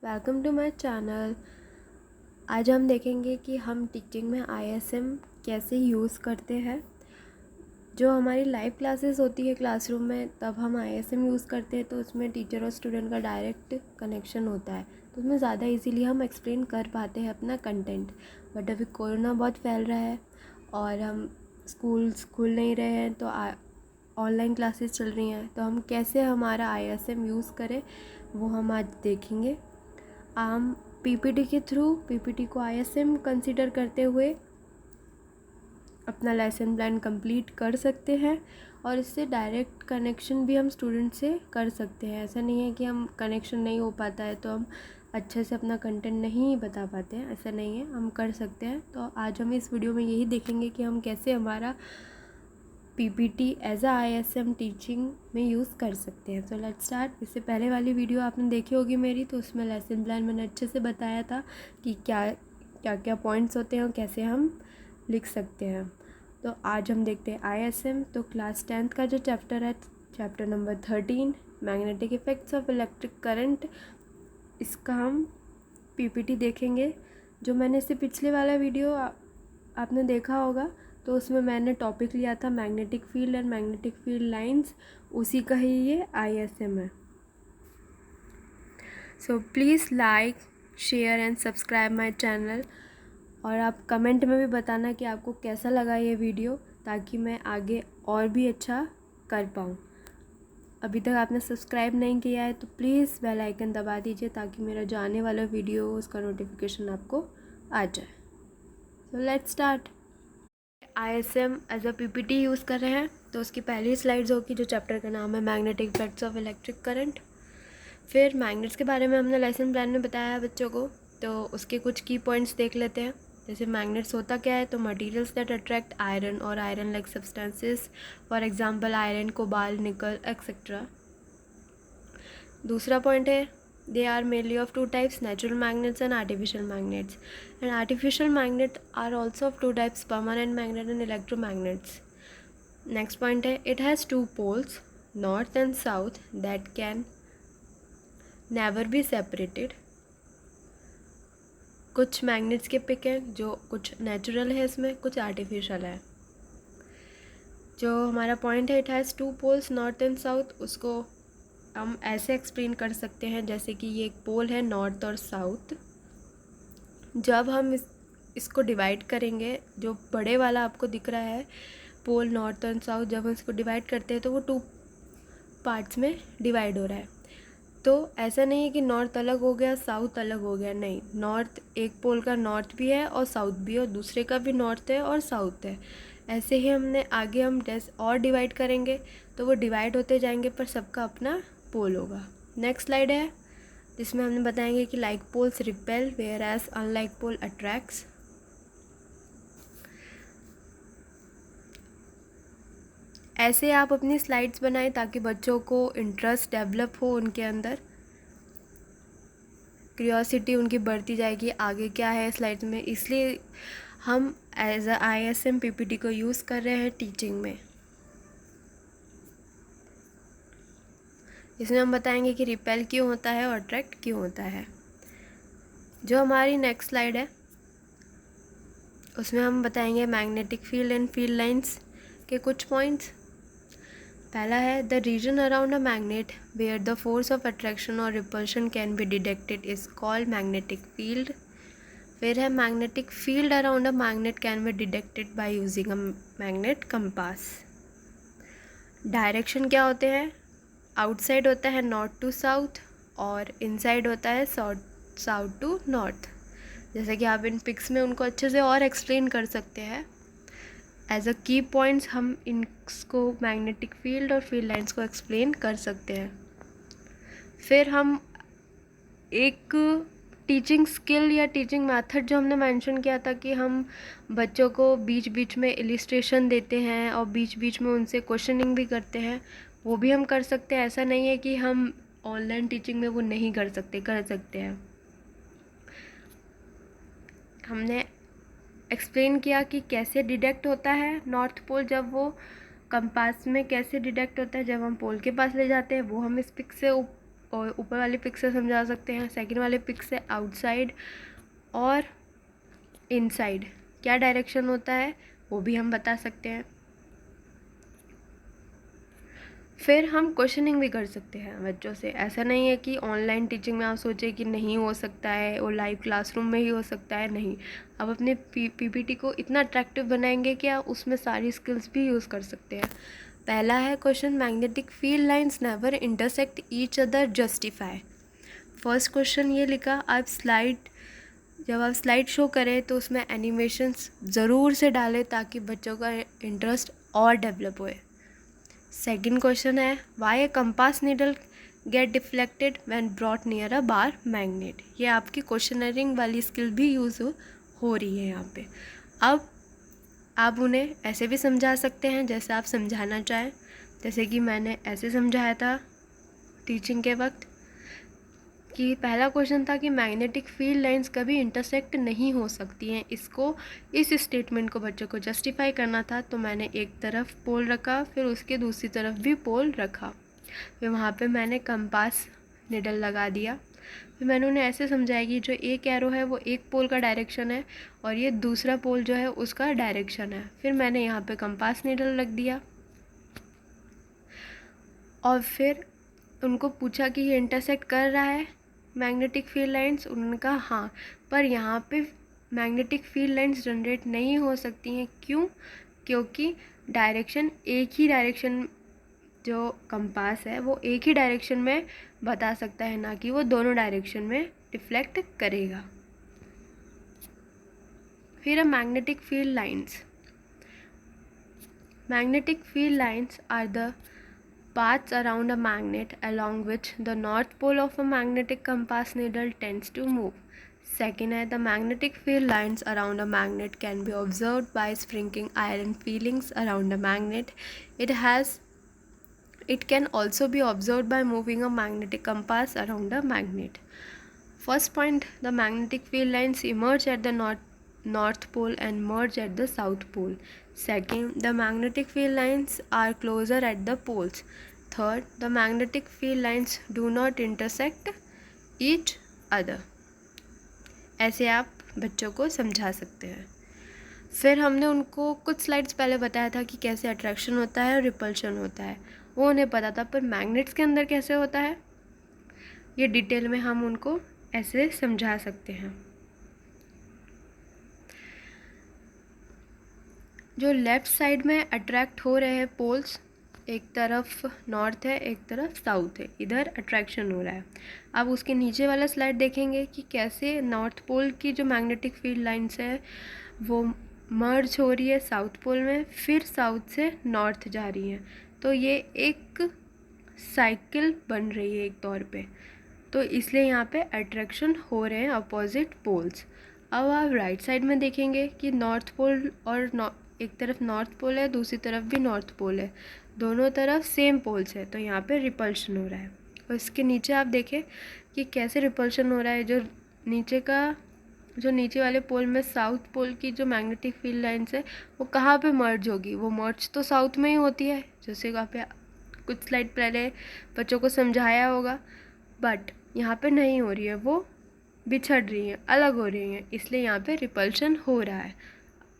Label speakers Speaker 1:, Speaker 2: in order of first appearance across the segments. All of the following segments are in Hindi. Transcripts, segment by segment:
Speaker 1: Welcome to my channel. आज हम देखेंगे कि हम टीचिंग में ISM कैसे यूज़ करते हैं। जो हमारी लाइव क्लासेस होती है क्लासरूम में, तब हम ISM यूज़ करते हैं तो उसमें टीचर और स्टूडेंट का डायरेक्ट कनेक्शन होता है, तो उसमें ज़्यादा इजीली हम एक्सप्लेन कर पाते हैं अपना कंटेंट। बट अभी कोरोना बहुत फैल रहा है और हम स्कूल्स खुल नहीं रहे हैं, तो ऑनलाइन क्लासेस चल रही हैं, तो हम कैसे हमारा ISM यूज़ करें वो हम आज देखेंगे। हम PPT के थ्रू PPT को ISM कंसीडर करते हुए अपना लेसन प्लान कंप्लीट कर सकते हैं और इससे डायरेक्ट कनेक्शन भी हम स्टूडेंट से कर सकते हैं। ऐसा नहीं है कि हम कनेक्शन नहीं हो पाता है तो हम अच्छे से अपना कंटेंट नहीं बता पाते हैं, ऐसा नहीं है, हम कर सकते हैं। तो आज हम इस वीडियो में यही देखेंगे कि हम कैसे हमारा PPT एज अ ISM टीचिंग में यूज़ कर सकते हैं। So let's start. इससे पहले वाली वीडियो आपने देखी होगी मेरी, तो उसमें लेसन प्लान मैंने अच्छे से बताया था कि क्या क्या पॉइंट्स होते हैं और कैसे हम लिख सकते हैं। तो आज हम देखते हैं ISM। तो क्लास 10th का जो चैप्टर है, chapter number 13, magnetic effects of electric current, इसका हम PPT देखेंगे। जो मैंने इससे पिछले वाला वीडियो आपने देखा होगा, तो उसमें मैंने टॉपिक लिया था magnetic field and magnetic field lines, उसी का ही ये ISM है। So please like, share and subscribe my channel. और आप कमेंट में भी बताना कि आपको कैसा लगा ये वीडियो, ताकि मैं आगे और भी अच्छा कर पाऊँ। अभी तक आपने सब्सक्राइब नहीं किया है तो प्लीज़ बेल आइकन दबा दीजिए, ताकि मेरा जो आने वाला वीडियो हो उसका नोटिफिकेशन आपको आ जाए। So let's start. ISM as a PPT use कर रहे हैं, तो उसकी पहली स्लाइड्स होगी जो चैप्टर का नाम है magnetic effects of electric current. फिर मैग्नेट्स के बारे में हमने लेसन प्लान में बताया है बच्चों को, तो उसके कुछ की पॉइंट्स देख लेते हैं। जैसे मैग्नेट्स होता क्या है, तो मटेरियल्स दैट अट्रैक्ट आयरन और iron like substances, for example iron, cobalt, निकल एक्सेट्रा। दूसरा पॉइंट है, they are mainly of two types, natural magnets and artificial magnets. And artificial magnets are also of two types, permanent magnet and electromagnets. Next point है, it has two poles, north and south, that can never be separated. कुछ मैग्नेट्स के पिक हैं जो कुछ नेचुरल है, इसमें कुछ आर्टिफिशियल है। जो हमारा पॉइंट है, it has two poles, north and south, उसको हम ऐसे एक्सप्लेन कर सकते हैं जैसे कि ये एक पोल है नॉर्थ और साउथ। जब हम इसको डिवाइड करेंगे, जो बड़े वाला आपको दिख रहा है पोल नॉर्थ और साउथ, जब हम इसको डिवाइड करते हैं तो वो 2 पार्ट्स में डिवाइड हो रहा है। तो ऐसा नहीं है कि नॉर्थ अलग हो गया साउथ अलग हो गया, नहीं, नॉर्थ, एक पोल का नॉर्थ भी है और साउथ भी है, और दूसरे का भी नॉर्थ है और साउथ है। ऐसे ही हमने आगे हम और डिवाइड करेंगे तो वो डिवाइड होते जाएंगे, पर सबका अपना पोल होगा। नेक्स्ट स्लाइड है जिसमें हमने बताएंगे कि like poles repel whereas unlike pole attracts. ऐसे आप अपनी स्लाइड्स बनाएं ताकि बच्चों को इंटरेस्ट डेवलप हो, उनके अंदर क्यूरियोसिटी उनकी बढ़ती जाएगी आगे क्या है स्लाइड्स में। इसलिए हम एज अ ISM PPT को यूज़ कर रहे हैं टीचिंग में। इसमें हम बताएंगे कि रिपेल क्यों होता है और अट्रैक्ट क्यों होता है। जो हमारी नेक्स्ट स्लाइड है उसमें हम बताएंगे magnetic field and field lines के कुछ पॉइंट्स। पहला है, the region around a magnet where the force of attraction और repulsion can be detected is called magnetic field. फिर है, magnetic field around a magnet can be detected by using a magnet compass. Direction क्या होते हैं, आउटसाइड होता है नॉर्थ टू साउथ और इनसाइड होता है साउथ टू नॉर्थ। जैसे कि आप इन पिक्स में उनको अच्छे से और एक्सप्लेन कर सकते हैं। एज अ की पॉइंट्स हम इनको मैग्नेटिक फील्ड और फील्ड लाइंस को एक्सप्लेन कर सकते हैं। फिर हम एक टीचिंग स्किल या टीचिंग मेथड जो हमने मेंशन किया था कि हम बच्चों को बीच बीच में इलिस्ट्रेशन देते हैं और बीच बीच में उनसे क्वेश्चनिंग भी करते हैं, वो भी हम कर सकते हैं। ऐसा नहीं है कि हम ऑनलाइन टीचिंग में वो नहीं कर सकते, कर सकते हैं। हमने एक्सप्लेन किया कि कैसे डिटेक्ट होता है नॉर्थ पोल, जब वो कंपास में कैसे डिटेक्ट होता है जब हम पोल के पास ले जाते हैं, वो हम इस पिक से और ऊपर वाले पिक से समझा सकते हैं, सेकंड वाले पिक से आउटसाइड और इनसाइड क्या डायरेक्शन होता है वो भी हम बता सकते हैं। फिर हम क्वेश्चनिंग भी कर सकते हैं बच्चों से। ऐसा नहीं है कि ऑनलाइन टीचिंग में आप सोचें कि नहीं हो सकता है और लाइव क्लासरूम में ही हो सकता है, नहीं। आप अपने पीपीटी को इतना अट्रैक्टिव बनाएंगे कि आप उसमें सारी स्किल्स भी यूज़ कर सकते हैं। पहला है question, magnetic field lines never intersect each other, justify. First question ये लिखा, जब आप स्लाइड शो करें तो उसमें एनिमेशंस ज़रूर से डालें ताकि बच्चों का इंटरेस्ट और डेवलप होए। सेकंड क्वेश्चन है, why a compass needle get deflected when brought near a bar magnet. ये आपकी क्वेश्चनरिंग वाली स्किल भी यूज़ हो रही है यहाँ पे। अब आप उन्हें ऐसे भी समझा सकते हैं जैसे आप समझाना चाहें, जैसे कि मैंने ऐसे समझाया था टीचिंग के वक्त कि पहला क्वेश्चन था कि मैग्नेटिक फील्ड लाइंस कभी इंटरसेक्ट नहीं हो सकती हैं। इस स्टेटमेंट को बच्चों को जस्टिफाई करना था, तो मैंने एक तरफ पोल रखा, फिर उसके दूसरी तरफ भी पोल रखा, फिर वहाँ पे मैंने कंपास निडल लगा दिया। फिर मैंने उन्हें ऐसे समझाया कि जो एक एरो है वो एक पोल का डायरेक्शन है और ये दूसरा पोल जो है उसका डायरेक्शन है। फिर मैंने यहाँ पे कंपास निडल रख दिया और फिर उनको पूछा कि ये इंटरसेक्ट कर रहा है मैग्नेटिक फील्ड लाइंस। उन्होंने कहा हाँ, पर यहाँ पे मैग्नेटिक फील्ड लाइंस जनरेट नहीं हो सकती हैं। क्यों? क्योंकि डायरेक्शन एक ही डायरेक्शन, जो कंपास है वो एक ही डायरेक्शन में बता सकता है, ना कि वो दोनों डायरेक्शन में डिफ्लेक्ट करेगा। फिर magnetic field lines. Magnetic field lines are the paths around a magnet along which the north pole of a magnetic compass needle tends to move. Second है, the magnetic field lines around a magnet can be observed by sprinkling iron filings around a magnet. It can also be observed by moving a magnetic compass around a magnet. First point, the magnetic field lines emerge at the north pole and merge at the south pole. Second, the magnetic field lines are closer at the poles. Third, the magnetic field lines do not intersect each other. ऐसे आप बच्चों को समझा सकते हैं। फिर हमने उनको कुछ स्लाइड्स पहले बताया था कि कैसे अट्रैक्शन होता है और रिपल्शन होता है, वो उन्हें पता था, पर मैग्नेट्स के अंदर कैसे होता है ये डिटेल में हम उनको ऐसे समझा सकते हैं। जो लेफ़्ट साइड में अट्रैक्ट हो रहे हैं पोल्स, एक तरफ नॉर्थ है एक तरफ साउथ है, इधर अट्रैक्शन हो रहा है। अब उसके नीचे वाला स्लाइड देखेंगे कि कैसे नॉर्थ पोल की जो मैग्नेटिक फील्ड लाइंस है वो मर्ज हो रही है साउथ पोल में, फिर साउथ से नॉर्थ जा रही है। तो ये एक साइकिल बन रही है एक तौर पे, तो इसलिए यहाँ पे अट्रैक्शन हो रहे हैं अपोजिट पोल्स। अब आप राइट साइड में देखेंगे कि नॉर्थ पोल और एक तरफ नॉर्थ पोल है, दूसरी तरफ भी नॉर्थ पोल है, दोनों तरफ सेम पोल्स है, तो यहाँ पे रिपल्शन हो रहा है। और इसके नीचे आप देखें कि कैसे रिपल्शन हो रहा है। जो नीचे वाले पोल में साउथ पोल की जो मैग्नेटिक फील्ड लाइंस है वो कहाँ पे मर्ज होगी, वो मर्ज तो साउथ में ही होती है, जैसे आप कुछ स्लाइड पहले बच्चों को समझाया होगा, बट यहाँ पे नहीं हो रही है, वो बिछड़ रही हैं, अलग हो रही हैं, इसलिए यहाँ पे रिपल्शन हो रहा है।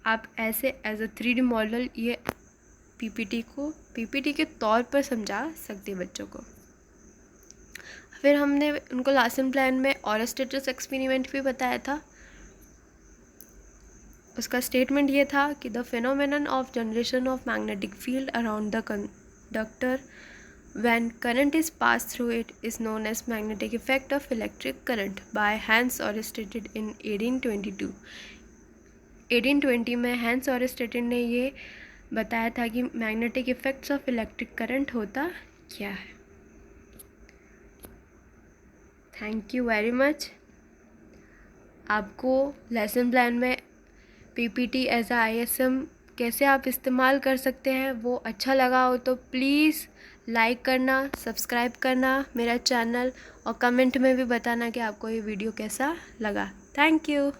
Speaker 1: आप ऐसे एज अ 3D मॉडल ये पीपीटी के तौर पर समझा सकते हैं बच्चों को। फिर हमने उनको लेसन प्लान में ऑरोस्टेटस एक्सपेरिमेंट भी बताया था। उसका स्टेटमेंट ये था कि the phenomenon of generation of magnetic field around the conductor when current is passed through it is known as magnetic effect of electric current by Hans Oersted in 1822। 1820 में हैंस ऑयरस्टेड ने ये बताया था कि magnetic effects of electric current होता क्या है। Thank you very much. आपको लेसन प्लान में पीपीटी एज आ ISM कैसे आप इस्तेमाल कर सकते हैं वो अच्छा लगा हो तो प्लीज़ लाइक करना, सब्सक्राइब करना मेरा चैनल, और कमेंट में भी बताना कि आपको ये वीडियो कैसा लगा। Thank you.